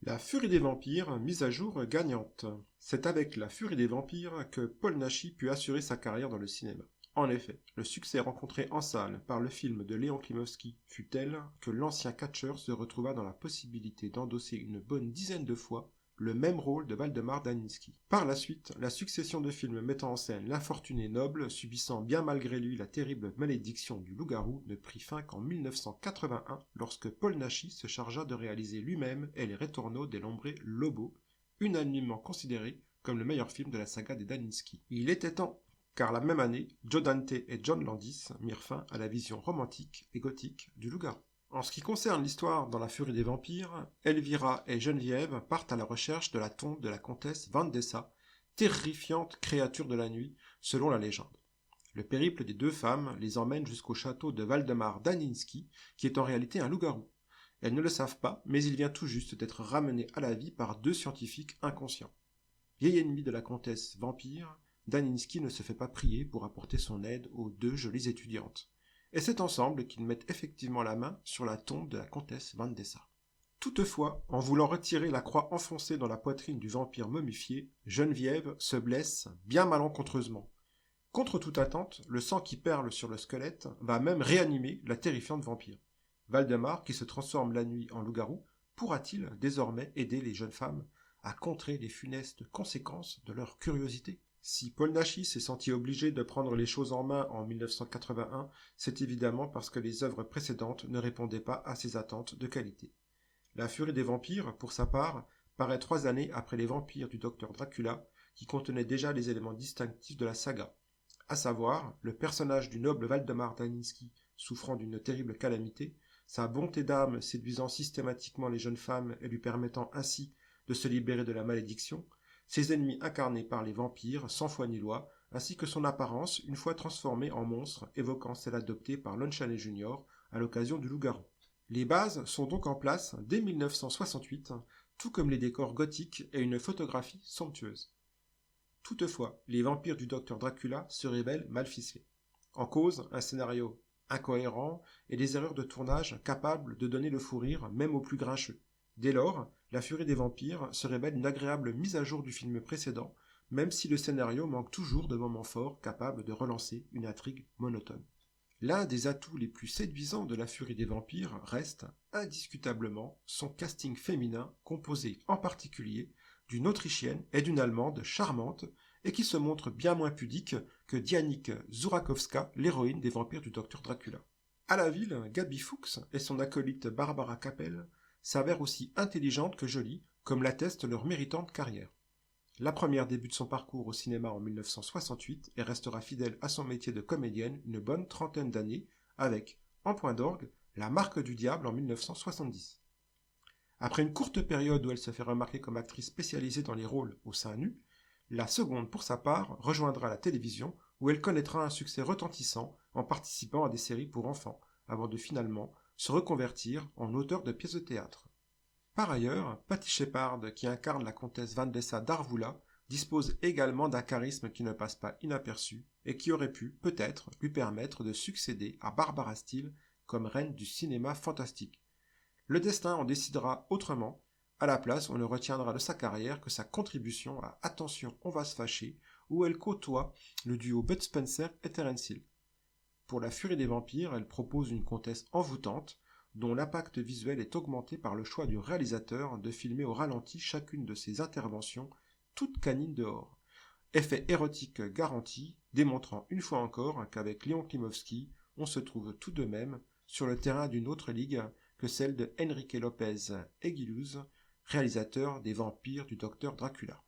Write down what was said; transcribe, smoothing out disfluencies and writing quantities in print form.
La Furie des vampires, mise à jour gagnante. C'est avec La Furie des vampires que Paul Naschy put assurer sa carrière dans le cinéma. En effet, le succès rencontré en salle par le film de Léon Klimovsky fut tel que l'ancien catcheur se retrouva dans la possibilité d'endosser une bonne dizaine de fois le même rôle de Waldemar Daniński. Par la suite, la succession de films mettant en scène l'infortuné noble, subissant bien malgré lui la terrible malédiction du loup-garou, ne prit fin qu'en 1981, lorsque Paul Naschy se chargea de réaliser lui-même El Retorno del Hombre Lobo, unanimement considéré comme le meilleur film de la saga des Daniński. Il était temps, car la même année, Joe Dante et John Landis mirent fin à la vision romantique et gothique du loup-garou. En ce qui concerne l'histoire dans La Furie des vampires, Elvira et Geneviève partent à la recherche de la tombe de la comtesse Vandessa, terrifiante créature de la nuit, selon la légende. Le périple des deux femmes les emmène jusqu'au château de Waldemar Daniński, qui est en réalité un loup-garou. Elles ne le savent pas, mais il vient tout juste d'être ramené à la vie par deux scientifiques inconscients. Vieil ennemi de la comtesse vampire, Daniński ne se fait pas prier pour apporter son aide aux deux jolies étudiantes. Et c'est ensemble qu'ils mettent effectivement la main sur la tombe de la comtesse Vandessa. Toutefois, en voulant retirer la croix enfoncée dans la poitrine du vampire momifié, Geneviève se blesse bien malencontreusement. Contre toute attente, le sang qui perle sur le squelette va même réanimer la terrifiante vampire. Waldemar, qui se transforme la nuit en loup-garou, pourra-t-il désormais aider les jeunes femmes à contrer les funestes conséquences de leur curiosité ? Si Paul Naschy s'est senti obligé de prendre les choses en main en 1981, c'est évidemment parce que les œuvres précédentes ne répondaient pas à ses attentes de qualité. La Furie des vampires, pour sa part, paraît 3 années après les vampires du docteur Dracula, qui contenaient déjà les éléments distinctifs de la saga, à savoir le personnage du noble Waldemar Daniński souffrant d'une terrible calamité, sa bonté d'âme séduisant systématiquement les jeunes femmes et lui permettant ainsi de se libérer de la malédiction, ses ennemis incarnés par les vampires sans foi ni loi, ainsi que son apparence une fois transformée en monstre évoquant celle adoptée par Lon Chaney Jr. à l'occasion du loup-garou. Les bases sont donc en place dès 1968, tout comme les décors gothiques et une photographie somptueuse. Toutefois, les vampires du docteur Dracula se révèlent mal ficelés. En cause, un scénario incohérent et des erreurs de tournage capables de donner le fou rire même aux plus grincheux. Dès lors, La Furie des vampires se révèle une agréable mise à jour du film précédent, même si le scénario manque toujours de moments forts capables de relancer une intrigue monotone. L'un des atouts les plus séduisants de La Furie des vampires reste, indiscutablement, son casting féminin composé en particulier d'une Autrichienne et d'une Allemande charmante et qui se montre bien moins pudique que Dianik Zurakowska, l'héroïne des vampires du docteur Dracula. À la ville, Gabi Fuchs et son acolyte Barbara Capel s'avèrent aussi intelligentes que jolies, comme l'atteste leur méritante carrière. La première débute son parcours au cinéma en 1968 et restera fidèle à son métier de comédienne une bonne trentaine d'années, avec, en point d'orgue, La Marque du Diable en 1970. Après une courte période où elle se fait remarquer comme actrice spécialisée dans les rôles au sein nu, la seconde, pour sa part, rejoindra la télévision où elle connaîtra un succès retentissant en participant à des séries pour enfants, avant de finalement se reconvertir en auteur de pièces de théâtre. Par ailleurs, Patty Shepard, qui incarne la comtesse Vandessa d'Arvula, dispose également d'un charisme qui ne passe pas inaperçu et qui aurait pu, peut-être, lui permettre de succéder à Barbara Steele comme reine du cinéma fantastique. Le destin en décidera autrement. À la place, on ne retiendra de sa carrière que sa contribution à Attention, on va se fâcher, où elle côtoie le duo Bud Spencer et Terence Hill. Pour La Furie des vampires, elle propose une comtesse envoûtante, dont l'impact visuel est augmenté par le choix du réalisateur de filmer au ralenti chacune de ses interventions, toutes canines dehors. Effet érotique garanti, démontrant une fois encore qu'avec Léon Klimovsky, on se trouve tout de même sur le terrain d'une autre ligue que celle de Enrique López Aguiluz, réalisateur des vampires du docteur Dracula.